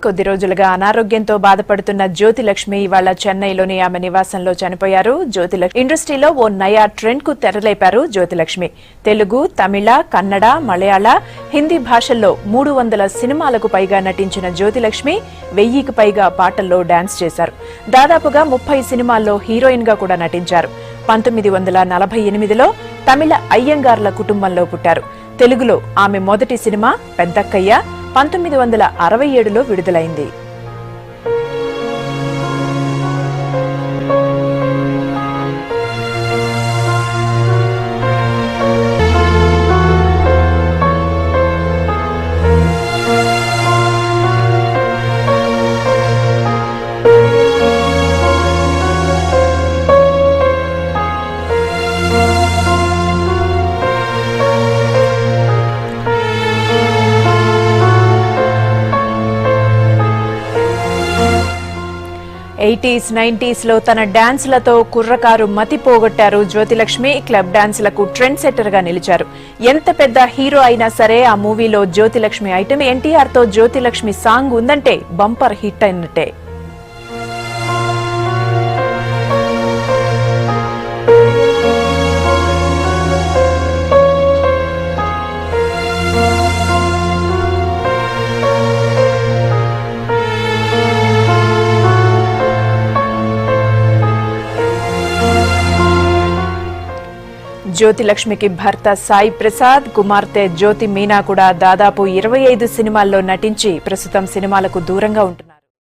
కొద్ది రోజులుగా అనారోగ్యంతో బాధపడుతున్న జ్యోతిలక్ష్మి ఇవాళ చెన్నైలోని ఆమె నివాసంలో చనిపోయారు. జ్యోతిలక్ష్మి ఇండస్ట్రీలో ఓ నయా ట్రెండ్ కు తెరలేపారు. జ్యోతిలక్ష్మి తెలుగు, తమిళ, కన్నడ, మలయాళ, హిందీ భాషల్లో 300 సినిమాలకు పైగా నటించిన జ్యోతిలక్ష్మి 1000కి పైగా పాటల్లో డాన్స్ చేశారు. దాదాపుగా 30 సినిమాల్లో హీరోయిన్ గా కూడా నటించారు. 1948లో తమిళ అయ్యంగార్ల కుటుంబంలో పుట్టారు. తెలుగులో ఆమె మొదటి సినిమా పెద్దక్కయ్య 1967లో విడుదలైంది. ఎయిటీస్ 90s లో తన డాన్స్లతో కుర్రకారు మతి పోగొట్టారు. జ్యోతిలక్ష్మి క్లబ్ డాన్స్లకు ట్రెండ్ సెట్టర్ గా నిలిచారు. ఎంత పెద్ద హీరో అయినా సరే ఆ మూవీలో జ్యోతిలక్ష్మి ఐటమ్, ఎన్టీఆర్ తో జ్యోతిలక్ష్మి సాంగ్ ఉందంటే బంపర్ హిట్ అయినట్టే. జ్యోతిలక్ష్మికి భర్త సాయి ప్రసాద్, కుమార్తె జ్యోతి మీనా కూడా దాదాపు 25 సినిమాల్లో నటించి ప్రస్తుతం సినిమాలకు దూరంగా ఉంటుంది.